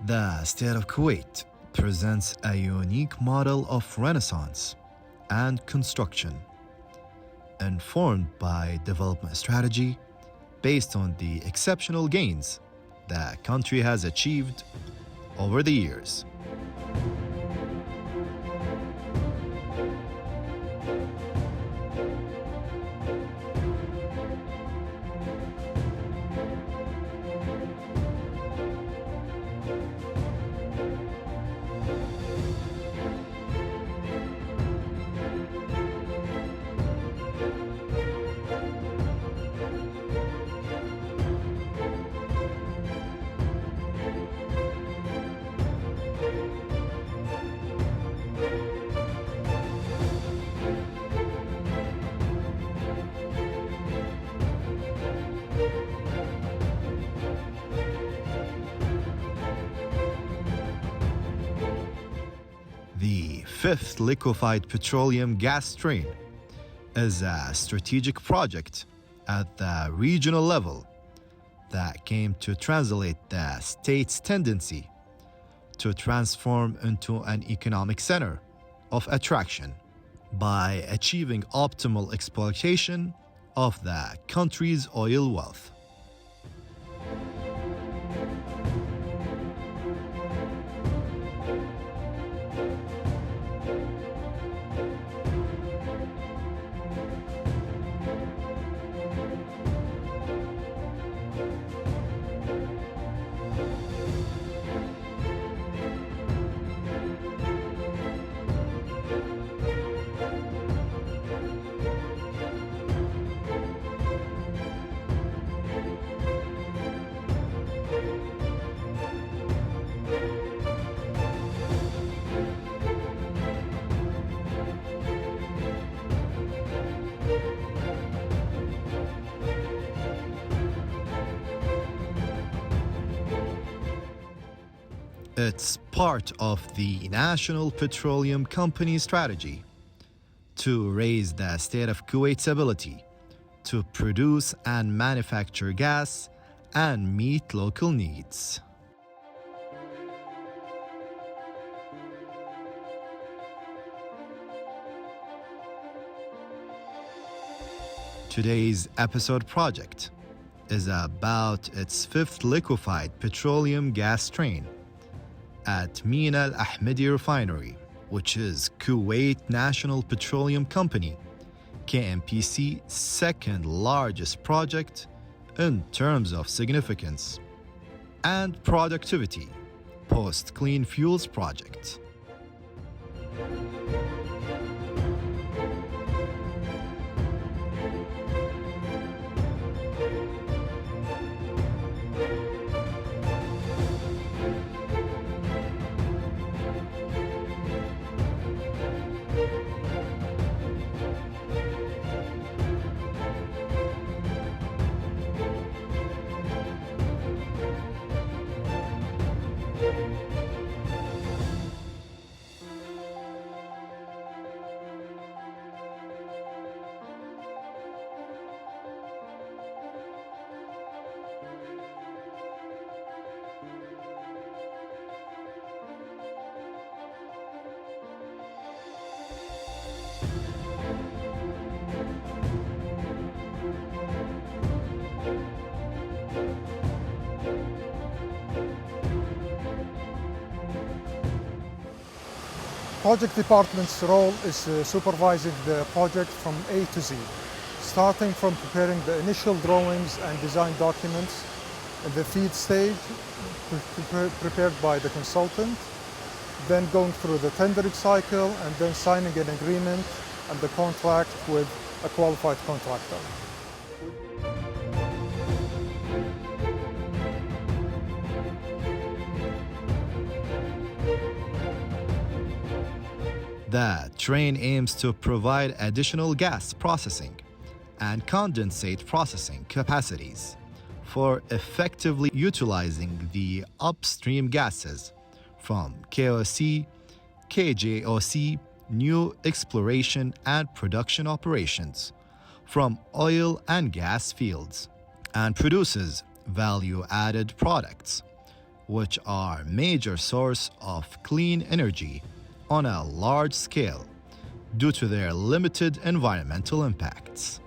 The state of Kuwait presents a unique model of renaissance and construction, informed by development strategy based on the exceptional gains the country has achieved over the years. The Fifth Liquefied Petroleum Gas Train is a strategic project at the regional level that came to translate the state's tendency to transform into an economic center of attraction by achieving optimal exploitation of the country's oil wealth. It's part of the National Petroleum Company strategy to raise the state of Kuwait's ability to produce and manufacture gas and meet local needs. Today's episode project is about its fifth liquefied petroleum gas train at Mina Al-Ahmadi Refinery, which is Kuwait National Petroleum Company, KNPC, second largest project in terms of significance and productivity post Clean Fuels project. Project department's role is supervising the project from A to Z, starting from preparing the initial drawings and design documents in the FEED stage prepared by the consultant, then going through the tendering cycle and then signing an agreement and the contract with a qualified contractor. The train aims to provide additional gas processing and condensate processing capacities for effectively utilizing the upstream gases from KOC, KJOC, new exploration and production operations from oil and gas fields, and produces value-added products which are major source of clean energy on a large scale due to their limited environmental impacts.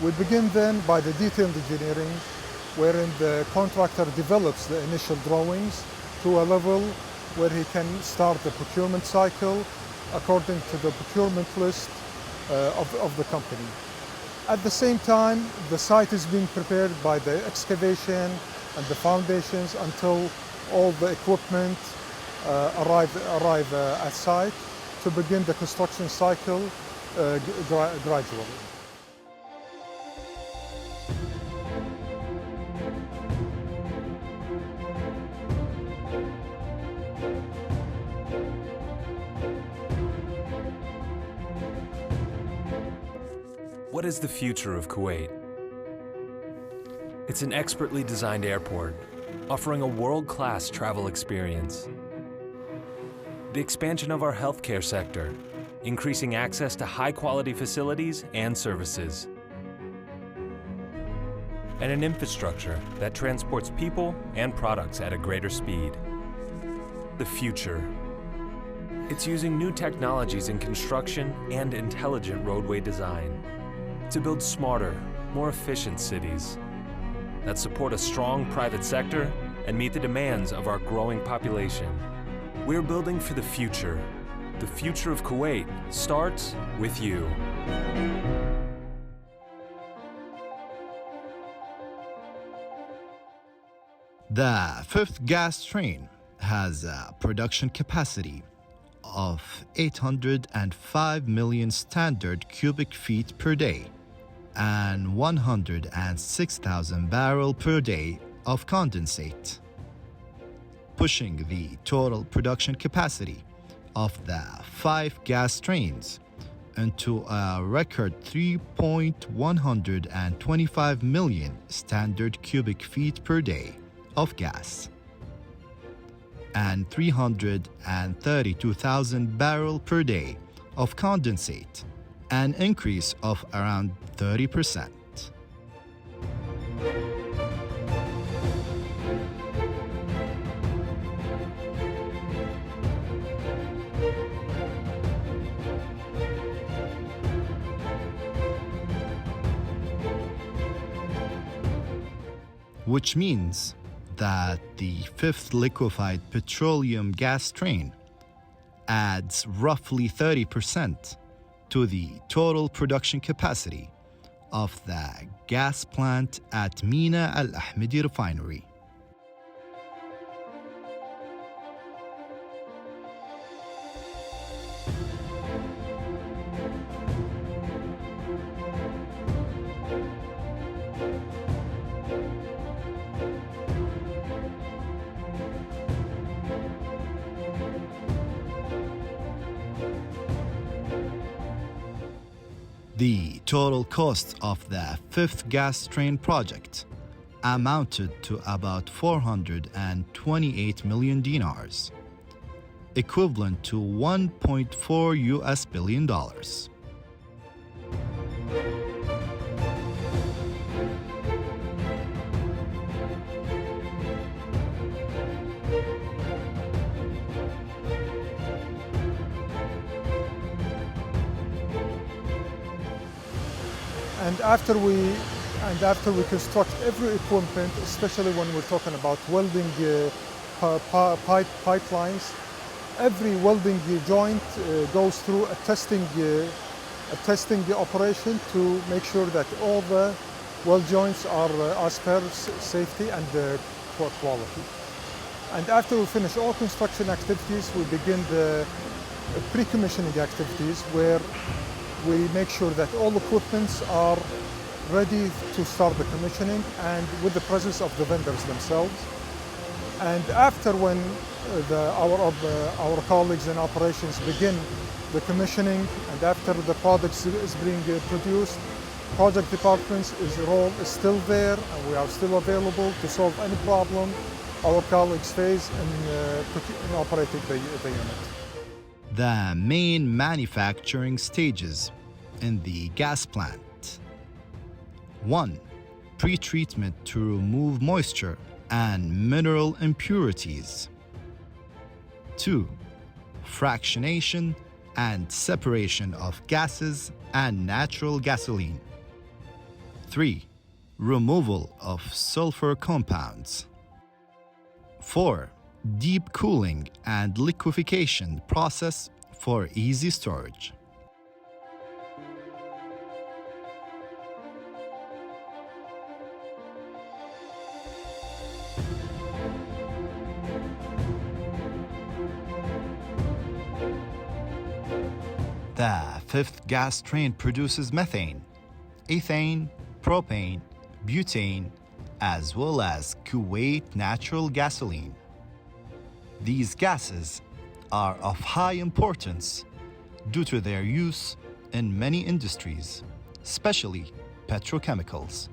We begin then by the detailed engineering, wherein the contractor develops the initial drawings to a level where he can start the procurement cycle according to the procurement list of the company. At the same time, the site is being prepared by the excavation and the foundations until all the equipment arrive at site to begin the construction cycle gradually. What is the future of Kuwait? It's an expertly designed airport, offering a world-class travel experience. The expansion of our healthcare sector, increasing access to high-quality facilities and services. And an infrastructure that transports people and products at a greater speed. The future. It's using new technologies in construction and intelligent roadway design to build smarter, more efficient cities that support a strong private sector and meet the demands of our growing population. We're building for the future. The future of Kuwait starts with you. The fifth gas train has a production capacity of 805 million standard cubic feet per day and 106,000 barrels per day of condensate, pushing the total production capacity of the 5 gas trains into a record 3.125 million standard cubic feet per day of gas and 332,000 barrels per day of condensate, an increase of around 30%. Which means that the fifth liquefied petroleum gas train adds roughly 30% to the total production capacity of the gas plant at Mina Al-Ahmadi Refinery. The total cost of the fifth gas train project amounted to about 428 million dinars, equivalent to $1.4 billion. And after we construct every equipment, especially when we're talking about welding pipelines, every welding joint goes through a testing operation to make sure that all the weld joints are as per safety and quality. And after we finish all construction activities, we begin the pre-commissioning activities where we make sure that all equipments are ready to start the commissioning and with the presence of the vendors themselves. And after when our colleagues in operations begin the commissioning and after the product is being produced, project department's role is still there and we are still available to solve any problem our colleagues face in operating the unit. The main manufacturing stages in the gas plant. 1. Pre-treatment to remove moisture and mineral impurities. 2. Fractionation and separation of gases and natural gasoline. 3. Removal of sulfur compounds. 4. Deep cooling and liquefaction process for easy storage. The fifth gas train produces methane, ethane, propane, butane, as well as Kuwait natural gasoline. These gases are of high importance due to their use in many industries, especially petrochemicals.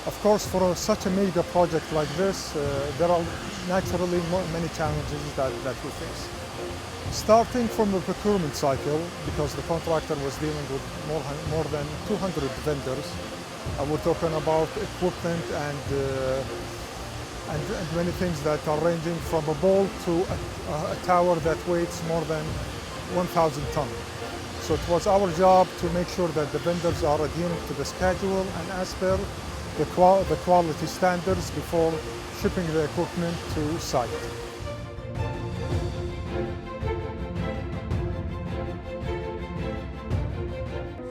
Of course, for such a mega project like this, there are naturally many challenges that we face. Starting from the procurement cycle, because the contractor was dealing with more than 200 vendors, we're talking about equipment and many things that are ranging from a bolt to a tower that weighs more than 1,000 tons. So it was our job to make sure that the vendors are adhering to the schedule and as per the quality standards before shipping the equipment to site.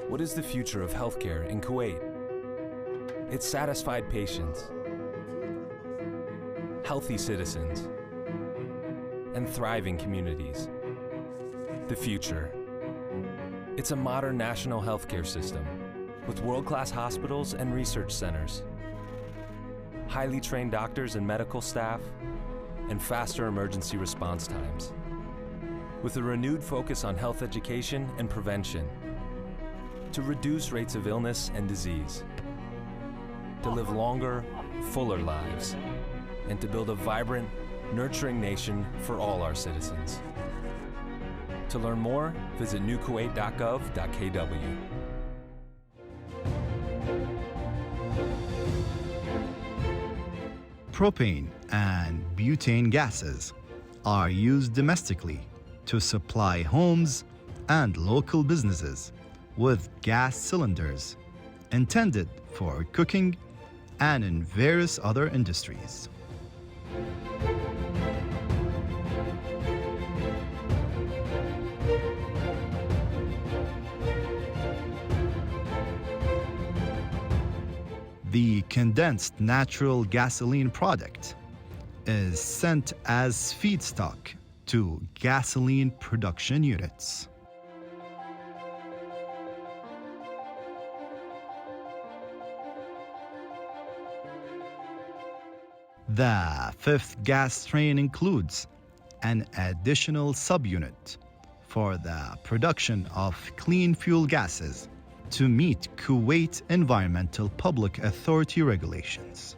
What is the future of healthcare in Kuwait? It's satisfied patients, healthy citizens, and thriving communities. The future. It's a modern national healthcare system with world-class hospitals and research centers, highly trained doctors and medical staff, and faster emergency response times. With a renewed focus on health education and prevention, to reduce rates of illness and disease, to live longer, fuller lives, and to build a vibrant, nurturing nation for all our citizens. To learn more, visit newkuwait.gov.kw. Propane and butane gases are used domestically to supply homes and local businesses with gas cylinders intended for cooking and in various other industries. The condensed natural gasoline product is sent as feedstock to gasoline production units. The fifth gas train includes an additional subunit for the production of clean fuel gases to meet Kuwait Environmental Public Authority regulations.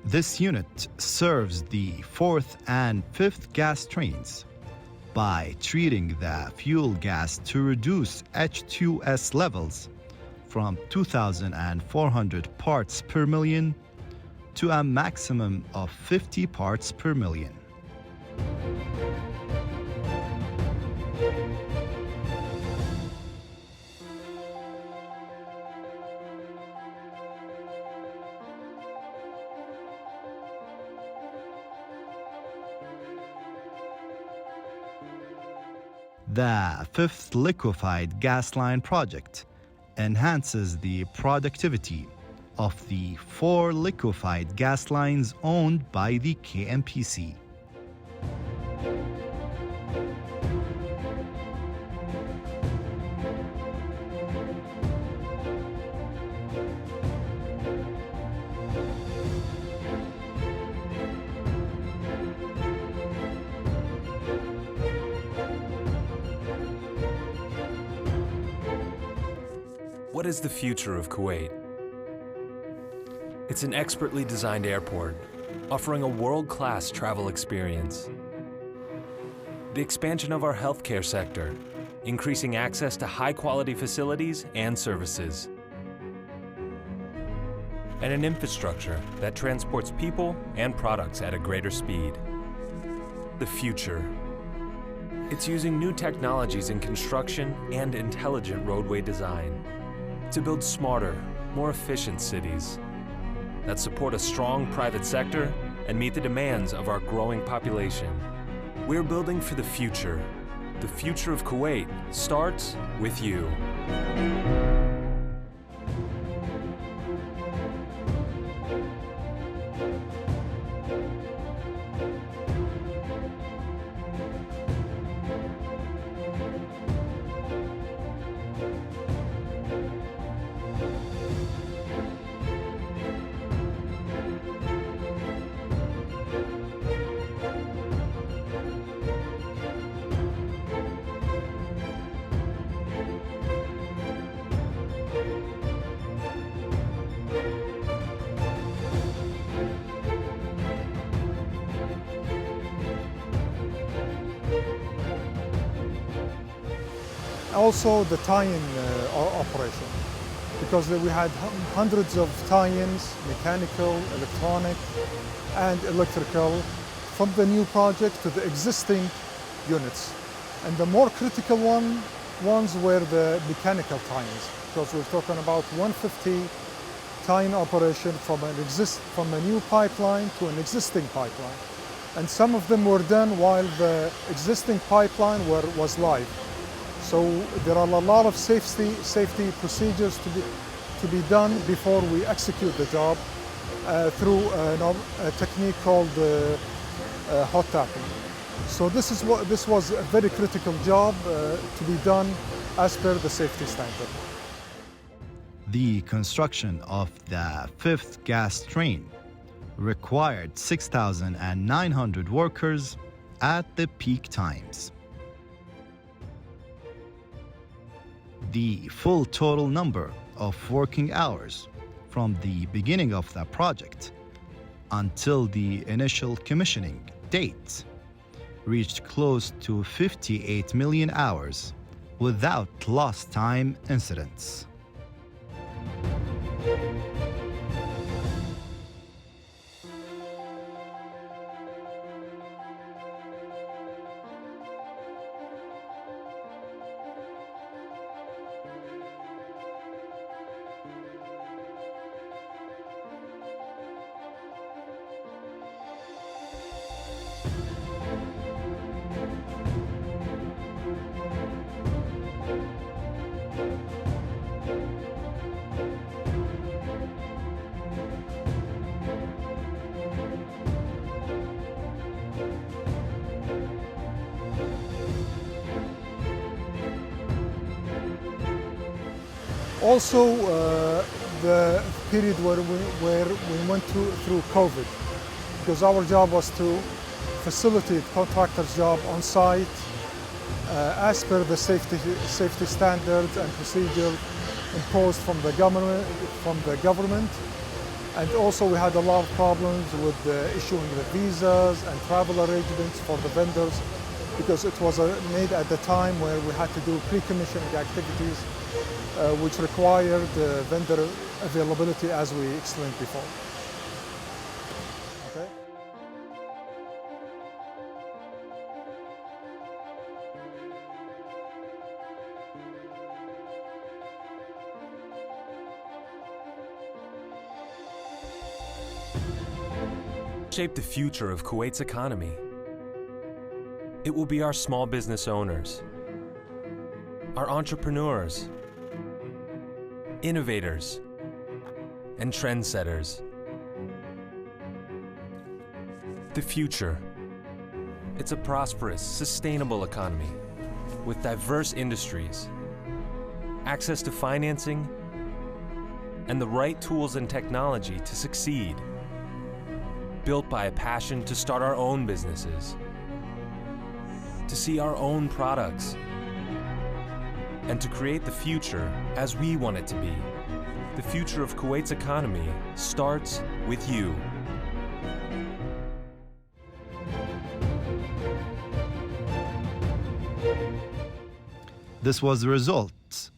This unit serves the 4th and 5th gas trains by treating the fuel gas to reduce H2S levels from 2,400 parts per million to a maximum of 50 parts per million. The 5th Liquefied gas line project enhances the productivity of the 4 liquefied gas lines owned by the KNPC. What is the future of Kuwait? It's an expertly designed airport, offering a world-class travel experience. The expansion of our healthcare sector, increasing access to high-quality facilities and services. And an infrastructure that transports people and products at a greater speed. The future. It's using new technologies in construction and intelligent roadway design to build smarter, more efficient cities that support a strong private sector and meet the demands of our growing population. We're building for the future. The future of Kuwait starts with you. Also the tie-in operation, because we had hundreds of tie-ins, mechanical, electronic, and electrical, from the new project to the existing units. And the more critical ones were the mechanical tie-ins, because we're talking about 150 tie-in operation from a new pipeline to an existing pipeline. And some of them were done while the existing pipeline was live. So there are a lot of safety procedures to be done before we execute the job through a technique called hot tapping. So this was a very critical job to be done as per the safety standard. The construction of the 5th gas train required 6,900 workers at the peak times. The full total number of working hours from the beginning of the project until the initial commissioning date reached close to 58 million hours without lost time incidents. Also, the period where we went through COVID, because our job was to facilitate contractors' job on site as per the safety standards and procedure imposed from the government, And also we had a lot of problems with issuing the visas and travel arrangements for the vendors, because it was made at the time where we had to do pre-commissioning activities, which required vendor availability, as we explained before. Okay. Shape the future of Kuwait's economy. It will be our small business owners, our entrepreneurs, innovators, and trendsetters. The future. It's a prosperous, sustainable economy with diverse industries, access to financing, and the right tools and technology to succeed. Built by a passion to start our own businesses, to see our own products, and to create the future as we want it to be. The future of Kuwait's economy starts with you. This was the result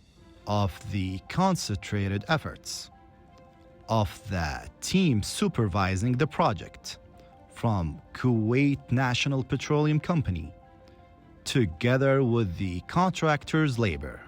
of the concentrated efforts of the team supervising the project from Kuwait National Petroleum Company, together with the contractor's labor.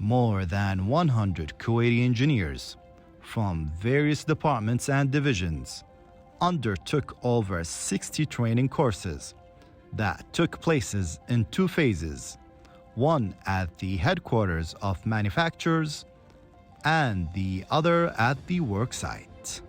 More than 100 Kuwaiti engineers from various departments and divisions undertook over 60 training courses that took places in two phases, one at the headquarters of manufacturers and the other at the work site.